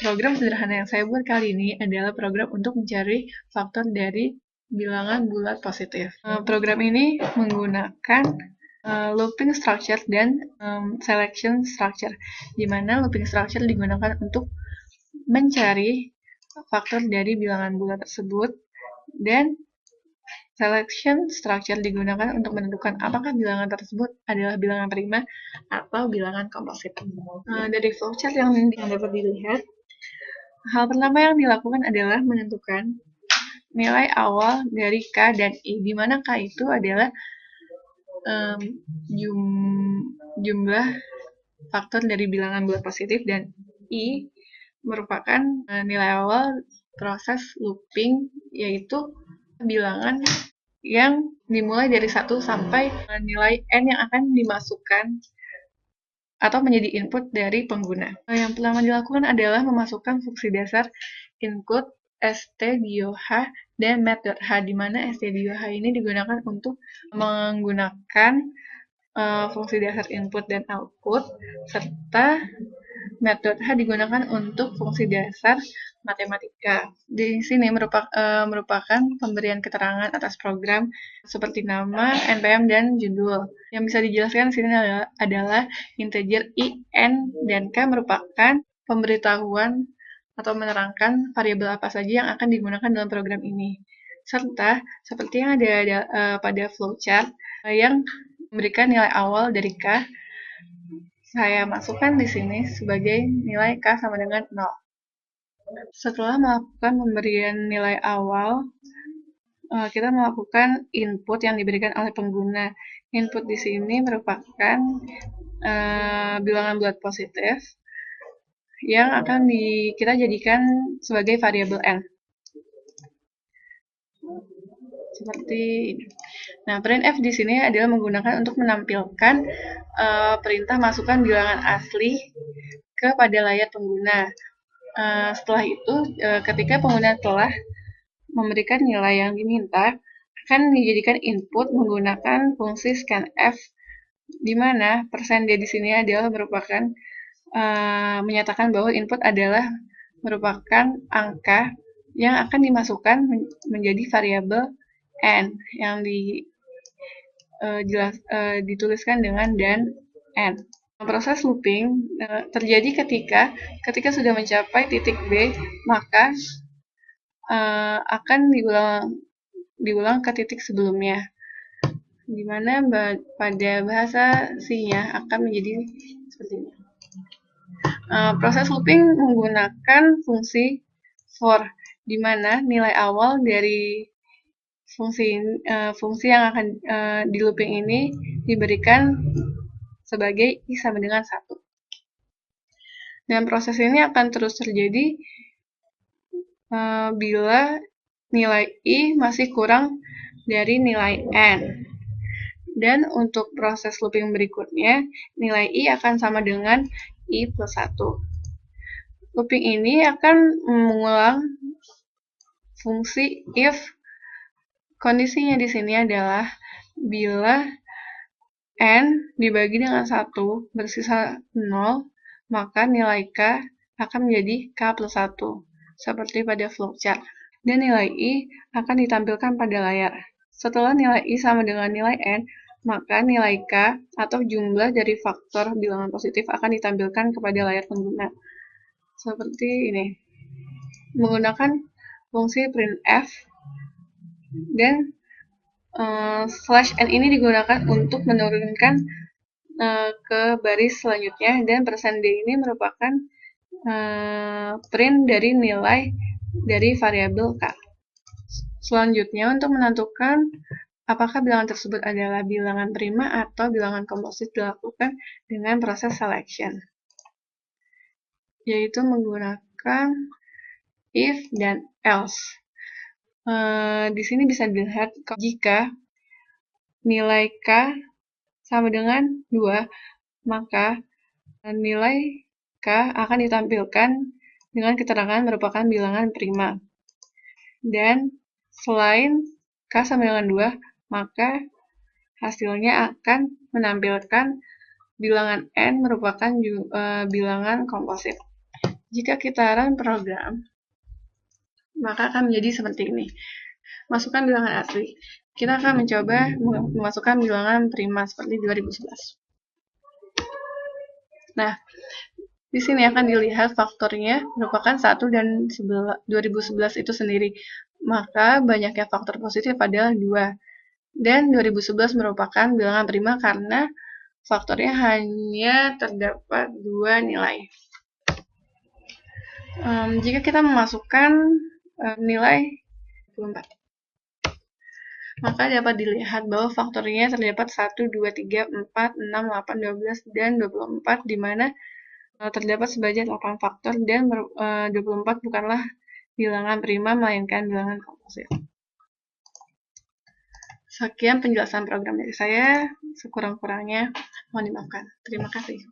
Program sederhana yang saya buat kali ini adalah program untuk mencari faktor dari bilangan bulat positif. Program ini menggunakan looping structure dan selection structure, di mana looping structure digunakan untuk mencari faktor dari bilangan bulat tersebut, dan selection structure digunakan untuk menentukan apakah bilangan tersebut adalah bilangan prima atau bilangan komposit. Dari flowchart yang dapat dilihat, hal pertama yang dilakukan adalah menentukan nilai awal dari K dan I, di mana K itu adalah jumlah faktor dari bilangan bulat positif, dan I merupakan nilai awal proses looping, yaitu bilangan yang dimulai dari 1 sampai nilai N yang akan dimasukkan atau menjadi input dari pengguna. Yang pertama dilakukan adalah memasukkan fungsi dasar input st_h dan math.h, di mana st_h ini digunakan untuk menggunakan fungsi dasar input dan output, serta math.h digunakan untuk fungsi dasar matematika. Di sini merupakan pemberian keterangan atas program seperti nama, npm, dan judul. Yang bisa dijelaskan di sini adalah integer i, n, dan k merupakan pemberitahuan atau menerangkan variabel apa saja yang akan digunakan dalam program ini. Serta seperti yang ada pada flowchart yang memberikan nilai awal dari k, saya masukkan di sini sebagai nilai k sama dengan 0. Setelah melakukan pemberian nilai awal, kita melakukan input yang diberikan oleh pengguna. Input di sini merupakan bilangan bulat positif yang akan kita jadikan sebagai variabel n. Seperti ini. Nah, printf di sini adalah menggunakan untuk menampilkan perintah masukkan bilangan asli kepada layar pengguna. Setelah itu, ketika pengguna telah memberikan nilai yang diminta, akan dijadikan input menggunakan fungsi scanf, di mana %d di sini adalah merupakan menyatakan bahwa input adalah merupakan angka yang akan dimasukkan menjadi variabel n yang dituliskan dengan dan n. Proses looping terjadi ketika sudah mencapai titik B, maka akan diulang ke titik sebelumnya, di mana pada bahasa C-nya akan menjadi seperti ini. Proses looping menggunakan fungsi for, di mana nilai awal dari fungsi yang akan di looping ini diberikan sebagai i sama dengan 1. Dan proses ini akan terus terjadi bila nilai i masih kurang dari nilai n. Dan untuk proses looping berikutnya, nilai i akan sama dengan i plus 1. Looping ini akan mengulang fungsi if. Kondisinya di sini adalah bila n dibagi dengan 1 bersisa 0, maka nilai k akan menjadi k plus 1, seperti pada flowchart. Dan nilai i akan ditampilkan pada layar. Setelah nilai i sama dengan nilai n, maka nilai k atau jumlah dari faktor bilangan positif akan ditampilkan kepada layar pengguna. Seperti ini. Menggunakan fungsi printf, dan /n ini digunakan untuk menurunkan ke baris selanjutnya, dan %d ini merupakan print dari nilai dari variabel k. Selanjutnya, untuk menentukan apakah bilangan tersebut adalah bilangan prima atau bilangan komposit, dilakukan dengan proses selection, yaitu menggunakan if dan else. Di sini bisa dilihat jika nilai k sama dengan 2, maka nilai k akan ditampilkan dengan keterangan merupakan bilangan prima. Dan selain k sama dengan 2, maka hasilnya akan menampilkan bilangan n merupakan bilangan komposit. Jika kita run program, maka akan menjadi seperti ini. Masukkan bilangan asli. Kita akan mencoba memasukkan bilangan prima seperti 2011. Nah, di sini akan dilihat faktornya merupakan 1 dan 2011 itu sendiri. Maka banyaknya faktor positif adalah 2. Dan 2011 merupakan bilangan prima karena faktornya hanya terdapat 2 nilai. Jika kita memasukkan nilai 24, maka dapat dilihat bahwa faktornya terdapat 1, 2, 3, 4, 6, 8, 12, dan 24, di mana terdapat sebanyak 8 faktor, dan 24 bukanlah bilangan prima, melainkan bilangan komposit. Sekian penjelasan program dari saya, sekurang-kurangnya mohon dimaafkan. Terima kasih.